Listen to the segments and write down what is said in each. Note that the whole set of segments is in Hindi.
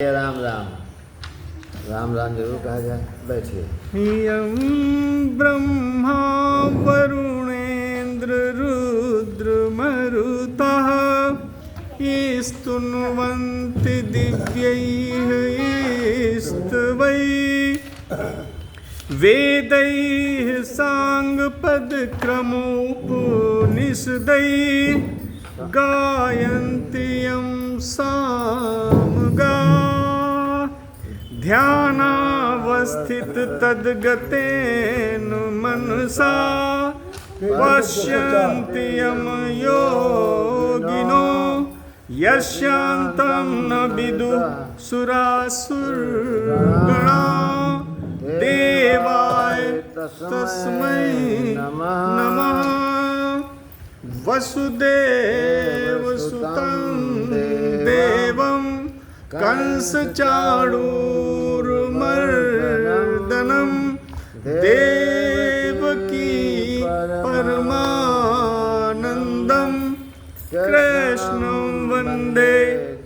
राम राम राम राम जरूर कहा जाए। बैठिए। यं ब्रह्मा वरुणेन्द्र रुद्रमरुतः स्तुन्वन्ति दिव्यैः स्तवैः वेदैः साङ्गपदक्रमोपनिषदैः गायन्ति यं सामगा ध्यानावस्थित तद्गतेन मनसा पश्यन्ति यं योगिनो यस्यान्तं न विदुः सुरासुरगणा देवाय तस्मै नमः। वसुदेवसुतं देवं कंसचाणूरमर्दनं देवकी परमानन्दं कृष्णं वन्दे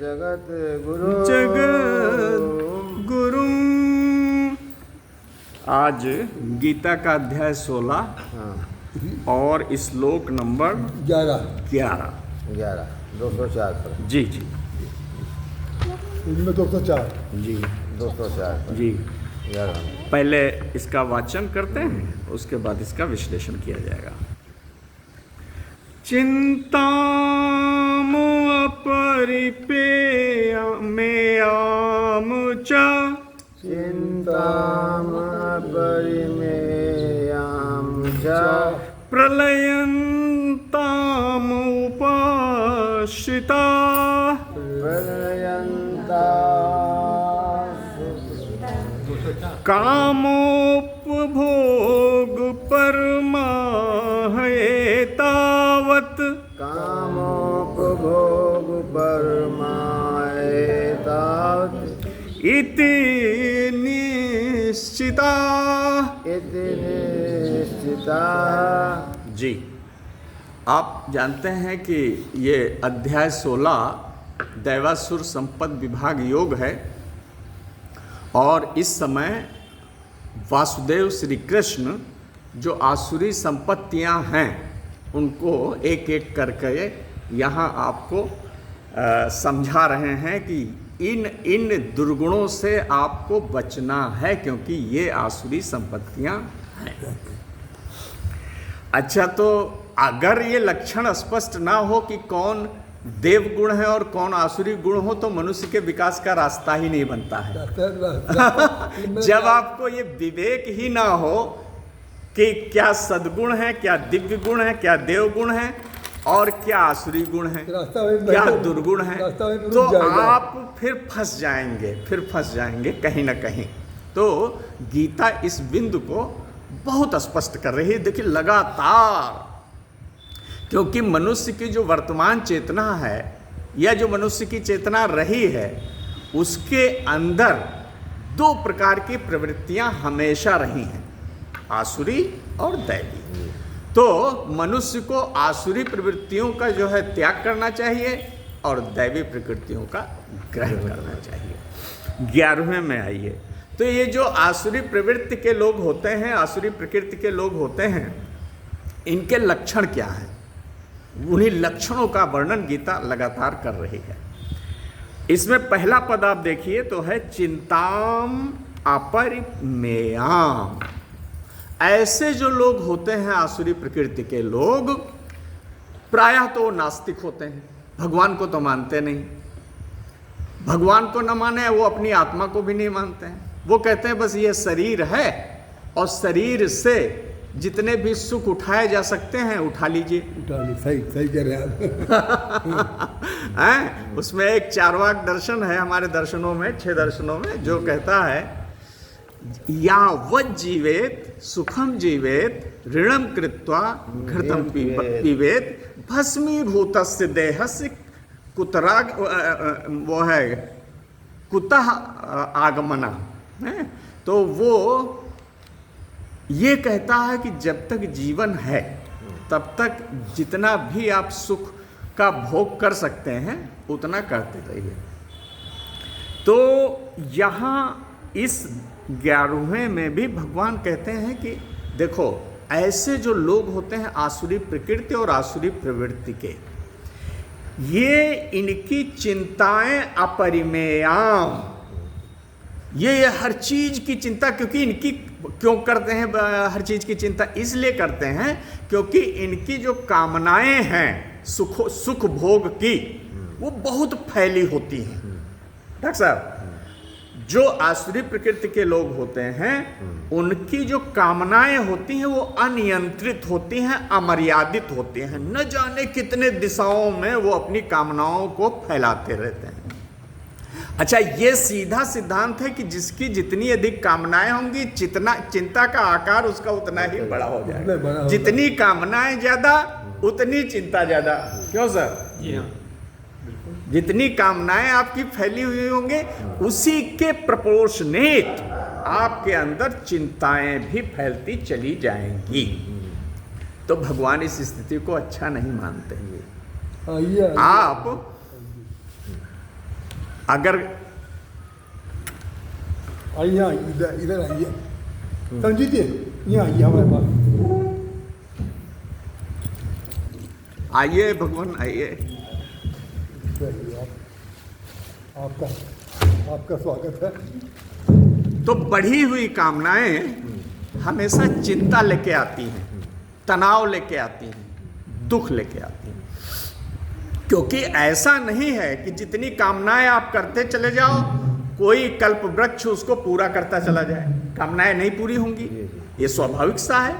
जगद्गुरुम्। आज गीता का अध्याय 16 और श्लोक नंबर 11 204 पर। जी जी इनमें 204 जी 204 पर। जी। 11 पहले इसका वाचन करते हैं, उसके बाद इसका विश्लेषण किया जाएगा। चिंतामो अपरिपेयमेयाम च चिन्तामपरिमेयां च प्रलयन्तामुपाश्रिता प्रलयन्ता कामोपभोग परमाहयेतावत् कामोपभोग परमायेतावत् इति निश्चिता। इति निश्चिता। जी, आप जानते हैं कि ये अध्याय 16 दैवासुर संपद विभाग योग है और इस समय वासुदेव श्री कृष्ण जो आसुरी संपत्तियां हैं उनको एक एक करके यहाँ आपको समझा रहे हैं कि इन दुर्गुणों से आपको बचना है क्योंकि ये आसुरी संपत्तियां हैं। अच्छा, तो अगर ये लक्षण स्पष्ट ना हो कि कौन देव गुण है और कौन आसुरी गुण हो तो मनुष्य के विकास का रास्ता ही नहीं बनता है। जब आपको ये विवेक ही ना हो कि क्या सद्गुण है, क्या दिव्य गुण है, क्या देव गुण है और क्या आसुरी गुण है, क्या दुर्गुण है, तो आप फिर फंस जाएंगे कहीं ना कहीं। तो गीता इस बिंदु को बहुत स्पष्ट कर रही है। देखिए, लगातार, क्योंकि मनुष्य की जो वर्तमान चेतना है या जो मनुष्य की चेतना रही है उसके अंदर दो प्रकार की प्रवृत्तियां हमेशा रही हैं, आसुरी और दैवी। तो मनुष्य को आसुरी प्रवृत्तियों का जो है त्याग करना चाहिए और दैवी प्रकृतियों का ग्रहण करना चाहिए। 11वें में आइए। तो ये जो आसुरी प्रवृत्ति के लोग होते हैं, आसुरी प्रकृति के लोग होते हैं, इनके लक्षण क्या हैं? उन्हीं लक्षणों का वर्णन गीता लगातार कर रही है। इसमें पहला पद आप देखिए तो है चिंताम अपरिमेयाम। ऐसे जो लोग होते हैं आसुरी प्रकृति के लोग, प्रायः तो नास्तिक होते हैं, भगवान को तो मानते नहीं। भगवान को न माने वो अपनी आत्मा को भी नहीं मानते हैं। वो कहते हैं बस ये शरीर है और शरीर से जितने भी सुख उठाए जा सकते हैं उठा लीजिए। सही कह रहे हैं। उसमें एक चार्वाक दर्शन है हमारे दर्शनों में, 6 दर्शनों में, जो कहता है यावत् जीवेत सुखम जीवेत ऋणम कृत्वा घृतम पीवेत भस्मीभूतस्य देहस्य कुतराग वो है कुतः आगमना है। तो वो ये कहता है कि जब तक जीवन है तब तक जितना भी आप सुख का भोग कर सकते हैं उतना करते रहिए। तो यहाँ इस 11वें में भी भगवान कहते हैं कि देखो, ऐसे जो लोग होते हैं आसुरी प्रकृति और आसुरी प्रवृत्ति के, ये इनकी चिंताएं अपरिमेयाम, ये हर चीज की चिंता, क्योंकि इनकी क्यों करते हैं हर चीज की चिंता? इसलिए करते हैं क्योंकि इनकी जो कामनाएं हैं सुख भोग की, वो बहुत फैली होती हैं। डॉक्टर साहब, जो आसुरी प्रकृति के लोग होते हैं, उनकी जो कामनाएं होती हैं वो अनियंत्रित होती हैं, अमर्यादित होती हैं। न जाने कितने दिशाओं में वो अपनी कामनाओं को फैलाते रहते हैं। अच्छा, ये सीधा सिद्धांत है कि जिसकी जितनी अधिक कामनाएं होंगी, जितना चिंता का आकार उसका उतना ही बड़ा हो जाएगा। जितनी कामनाएं ज्यादा, उतनी चिंता ज्यादा। क्यों सर? जी हाँ, जितनी कामनाएं आपकी फैली हुई होंगे, उसी के प्रोपोर्शनेट आपके अंदर चिंताएं भी फैलती चली जाएंगी। तो भगवान इस स्थिति को अच्छा नहीं मानते हैं। आप अगर आइए, इधर आइए, समझी थी, यहाँ आइए हमारे पास। आइए भगवान, आइए। आपका स्वागत है। तो बढ़ी हुई कामनाएं हमेशा चिंता लेके आती हैं, तनाव लेके आती हैं, दुख लेके आती हैं। क्योंकि ऐसा नहीं है कि जितनी कामनाएं आप करते चले जाओ, कोई कल्प वृक्ष उसको पूरा करता चला जाए। कामनाएं नहीं पूरी होंगी, ये स्वाभाविक सा है।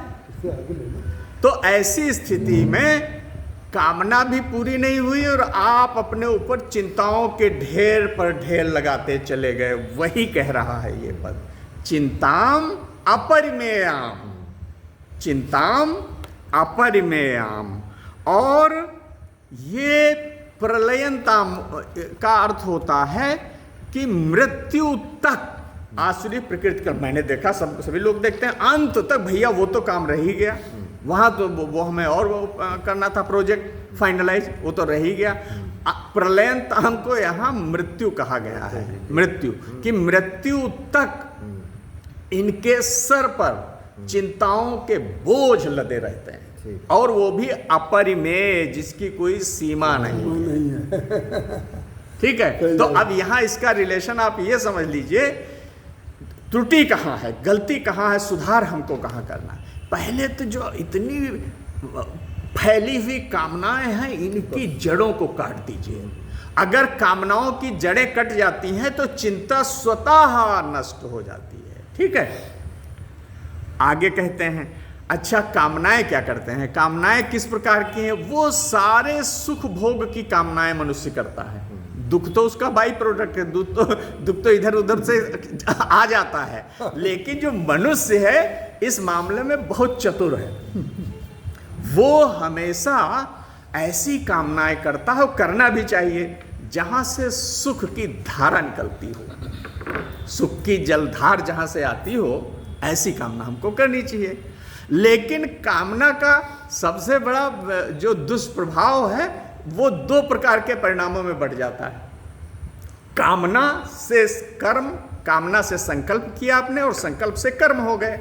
तो ऐसी स्थिति में कामना भी पूरी नहीं हुई और आप अपने ऊपर चिंताओं के ढेर पर ढेर लगाते चले गए। वही कह रहा है ये पद, चिंताम अपरिमेयाम, चिंताम अपरिमेयाम। और ये प्रलयनताम का अर्थ होता है कि मृत्यु तक आसुरी प्रकृति का। मैंने देखा, सभी लोग देखते हैं अंत तक, भैया वो तो काम रह ही गया, वहां तो वो हमें और वो करना था, प्रोजेक्ट फाइनलाइज, वो तो रह ही गया। प्रलयनताम को यहाँ मृत्यु कहा गया है। मृत्यु कि मृत्यु तक इनके सर पर चिंताओं के बोझ लदे रहते हैं, और वो भी अपरिमेय, जिसकी कोई सीमा नहीं है। ठीक है, तो अब यहाँ इसका रिलेशन आप ये समझ लीजिए, त्रुटि कहाँ है, गलती कहाँ है, सुधार हमको कहाँ करना है। पहले तो जो इतनी फैली हुई कामनाएं हैं, इनकी जड़ों को काट दीजिए। अगर कामनाओं की जड़ें कट जाती हैं तो चिंता स्वतः नष्ट हो जाती है। ठीक है, आगे कहते हैं, अच्छा कामनाएं क्या करते हैं? कामनाएं किस प्रकार की हैं? वो सारे सुख भोग की कामनाएं मनुष्य करता है। दुख तो उसका बाई प्रोडक्ट है, दुख तो इधर उधर से आ जाता है। लेकिन जो मनुष्य है इस मामले में बहुत चतुर है। वो हमेशा ऐसी कामनाएं करता है, करना भी चाहिए, जहां से सुख की धारा निकलती हो, सुख की जलधार जहां से आती हो, ऐसी कामना हमको करनी चाहिए। लेकिन कामना का सबसे बड़ा जो दुष्प्रभाव है, वो 2 प्रकार के परिणामों में बढ़ जाता है। कामना से कर्म, कामना से संकल्प किया आपने और संकल्प से कर्म हो गए,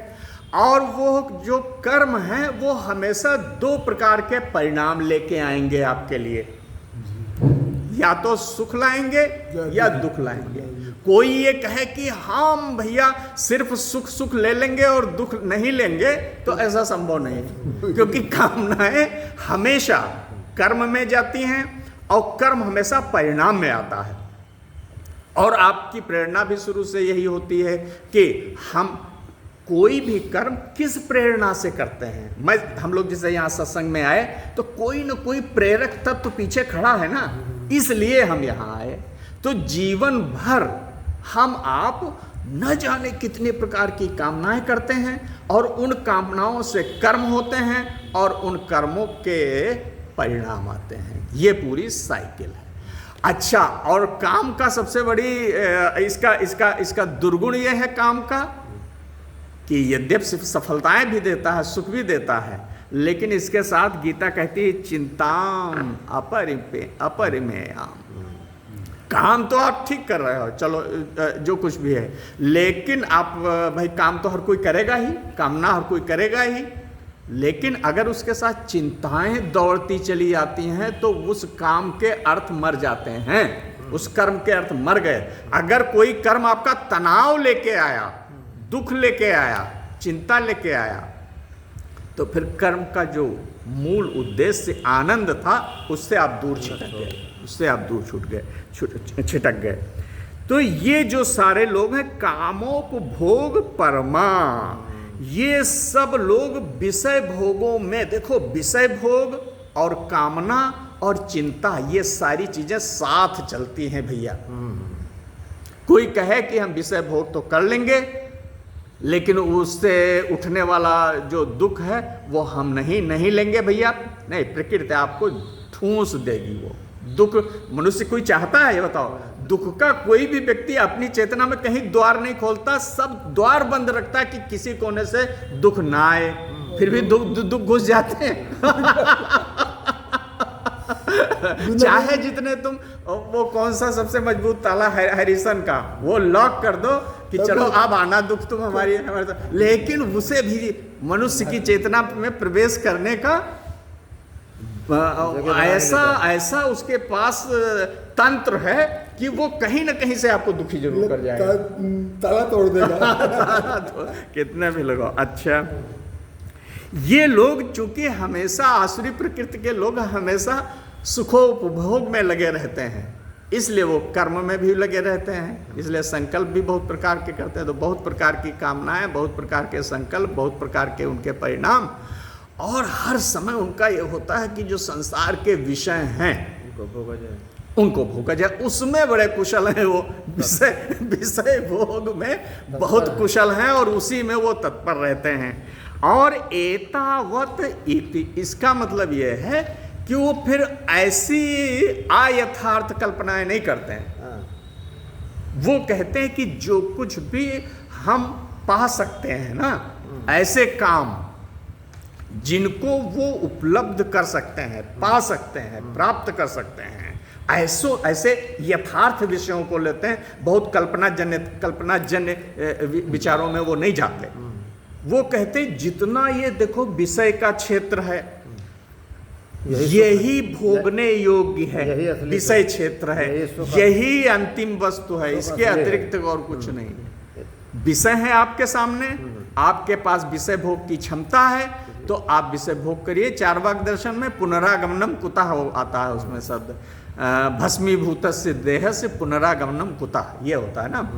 और वो जो कर्म है वो हमेशा 2 प्रकार के परिणाम लेके आएंगे आपके लिए, या तो सुख लाएंगे या दुख लाएंगे। कोई ये कहे कि हम भैया सिर्फ सुख ले लेंगे और दुख नहीं लेंगे, तो ऐसा संभव नहीं है। क्योंकि कामनाएं हमेशा कर्म में जाती हैं और कर्म हमेशा परिणाम में आता है। और आपकी प्रेरणा भी शुरू से यही होती है कि हम कोई भी कर्म किस प्रेरणा से करते हैं। हम लोग जैसे यहाँ सत्संग में आए तो कोई न कोई प्रेरक तत्व पीछे खड़ा है ना, इसलिए हम यहाँ आए। तो जीवन भर हम आप न जाने कितने प्रकार की कामनाएं करते हैं, और उन कामनाओं से कर्म होते हैं, और उन कर्मों के परिणाम आते हैं। ये पूरी साइकिल है। अच्छा, और काम का सबसे बड़ी इसका दुर्गुण ये है काम का, कि यद्यपि सफलताएं भी देता है, सुख भी देता है, लेकिन इसके साथ गीता कहती है चिंताम अपरिमेयाम। काम तो आप ठीक कर रहे हो, चलो जो कुछ भी है, लेकिन आप भाई काम तो हर कोई करेगा ही, कामना हर कोई करेगा ही, लेकिन अगर उसके साथ चिंताएं दौड़ती चली जाती हैं तो उस काम के अर्थ मर जाते हैं, उस कर्म के अर्थ मर गए। अगर कोई कर्म आपका तनाव लेके आया, दुख लेके आया, चिंता लेके आया, तो फिर कर्म का जो मूल उद्देश्य आनंद था उससे आप दूर छिटक गए, उससे आप दूर छिटक गए। तो ये जो सारे लोग हैं कामोपभोग परमा, ये सब लोग विषय भोगों में, देखो विषय भोग और कामना और चिंता ये सारी चीजें साथ चलती हैं भैया। कोई कहे कि हम विषय भोग तो कर लेंगे, लेकिन उससे उठने वाला जो दुख है वो हम नहीं लेंगे भैया, नहीं, प्रकृति आपको ठूंस देगी वो दुख। मनुष्य कोई चाहता है, ये बताओ, दुख का कोई भी व्यक्ति अपनी चेतना में कहीं द्वार नहीं खोलता, सब द्वार बंद रखता है कि किसी कोने से दुख ना आए, फिर भी दुख घुस जाते हैं। चाहे जितने तुम वो कौन सा सबसे मजबूत ताला हैरिसन का वो लॉक कर दो कि चलो अब आना दुख तुम हमारे साथ, लेकिन उसे भी मनुष्य की चेतना में प्रवेश करने का ऐसा उसके पास तंत्र है कि वो कहीं ना कहीं से आपको दुखी जरूर कर जाएगा, ताला तोड़ देगा। तो कितने भी लोग। अच्छा, ये लोग चूंकि हमेशा आसुरी प्रकृति के लोग हमेशा सुखोपभोग में लगे रहते हैं, इसलिए वो कर्म में भी लगे रहते हैं, इसलिए संकल्प भी बहुत प्रकार के करते हैं। तो बहुत प्रकार की कामनाएं, बहुत प्रकार के संकल्प, बहुत प्रकार के उनके परिणाम, और हर समय उनका ये होता है कि जो संसार के विषय हैं उनको भोगा जाए, उसमें बड़े कुशल हैं वो, विषय भोग में बहुत कुशल हैं और उसी में वो तत्पर रहते हैं। और एतावत इति, इसका मतलब ये है कि वो फिर ऐसी अयथार्थ कल्पनाएं नहीं करते हैं। वो कहते हैं कि जो कुछ भी हम पा सकते हैं ना, ऐसे काम जिनको वो उपलब्ध कर सकते हैं, पा सकते हैं, प्राप्त कर सकते हैं, ऐसे यथार्थ विषयों को लेते हैं। बहुत कल्पनाजन्य विचारों में वो नहीं जाते। वो कहते जितना ये देखो विषय का क्षेत्र है, यही भोगने योग्य है, विषय क्षेत्र है, यही अंतिम वस्तु है, इसके अतिरिक्त और कुछ नहीं। विषय है आपके सामने, आपके पास विषय भोग की क्षमता है, तो आप विषय भोग करिए। चार्वाक दर्शन में पुनरागमनम कुतः आता है, उसमें शब्द भस्मीभूतस्य देहस्य पुनरागमनम कुतः, ये होता है ना।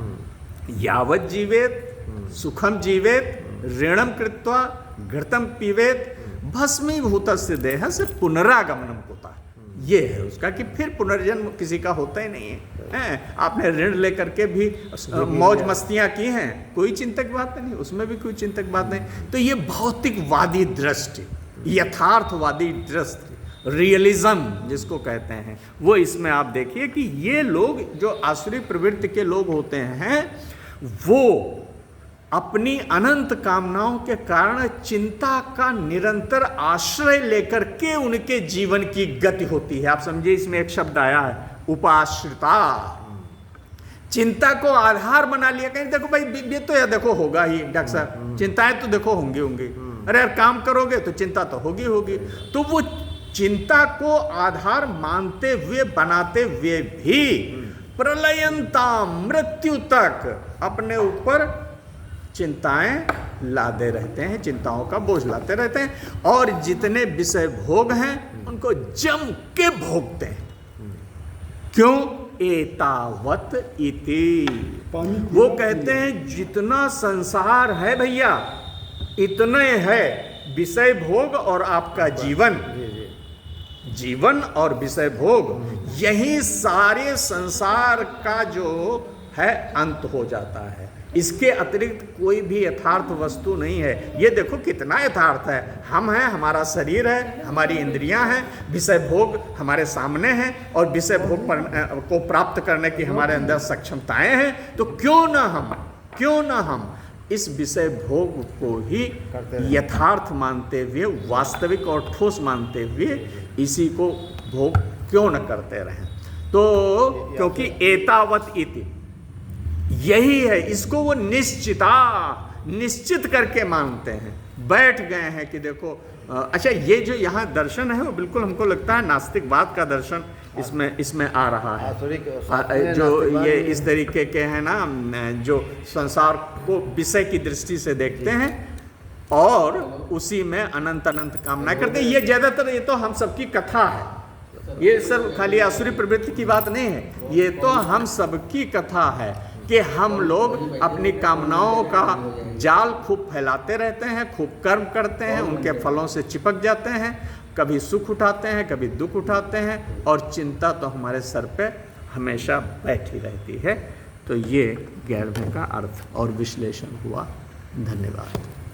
यावत् जीवेत सुखम जीवेत ऋणम कृत्वा घृतम पीवेत भस्मीभूतस्य देहस्य पुनरागमनम कुतः, ये है उसका कि फिर पुनर्जन्म किसी का होता ही नहीं है। आपने ऋण लेकर के भी मौज मस्तियां की हैं, कोई चिंतक बात नहीं, उसमें भी कोई चिंतक बात नहीं। तो ये भौतिकवादी दृष्टि, यथार्थवादी दृष्टि, रियलिज्म जिसको कहते हैं, वो इसमें आप देखिए कि ये लोग जो आसुरी प्रवृत्ति के लोग होते हैं, वो अपनी अनंत कामनाओं के कारण चिंता का निरंतर आश्रय लेकर के उनके जीवन की गति होती है। आप समझिए, इसमें एक शब्द आया है उपाश्रिता, चिंता को आधार बना लिया। कहीं देखो भाई ये तो यार देखो होगा ही डॉक्टर साहब, चिंताएं तो देखो होंगी, अरे यार काम करोगे तो चिंता तो होगी। तो वो चिंता को आधार मानते हुए, बनाते हुए भी प्रलयंता मृत्यु तक अपने ऊपर चिंताएं लादे रहते हैं, चिंताओं का बोझ लाते रहते हैं, और जितने विषय भोग हैं उनको जम के भोगते हैं। क्यों? एतावत इति, वो कहते हैं जितना संसार है भैया, इतने है विषय भोग और आपका जीवन और विषय भोग, यही सारे संसार का जो है अंत हो जाता है। इसके अतिरिक्त कोई भी यथार्थ वस्तु नहीं है। ये देखो कितना यथार्थ है, हम हैं, हमारा शरीर है, हमारी इंद्रियां हैं, विषय भोग हमारे सामने हैं, और विषय भोग को प्राप्त करने की हमारे अंदर सक्षमताएं हैं। तो क्यों ना हम इस विषय भोग को ही यथार्थ मानते हुए, वास्तविक और ठोस मानते हुए इसी को भोग क्यों न करते रहें। तो क्योंकि एतावत इति यही है, इसको वो निश्चित करके मानते हैं, बैठ गए हैं कि देखो। अच्छा, ये जो यहाँ दर्शन है वो बिल्कुल हमको लगता है नास्तिकवाद का दर्शन इसमें आ रहा है, जो ये इस तरीके के हैं ना, जो संसार को विषय की दृष्टि से देखते हैं और उसी में अनंत कामना करते हैं। ये ज्यादातर, ये तो हम सबकी कथा है, ये सब खाली आसुरी प्रवृत्ति की बात नहीं है, ये तो हम सबकी कथा है कि हम लोग अपनी कामनाओं का जाल खूब फैलाते रहते हैं, खूब कर्म करते हैं, उनके फलों से चिपक जाते हैं, कभी सुख उठाते हैं, कभी दुख उठाते हैं, और चिंता तो हमारे सर पे हमेशा बैठी रहती है। तो ये 11वें का अर्थ और विश्लेषण हुआ। धन्यवाद।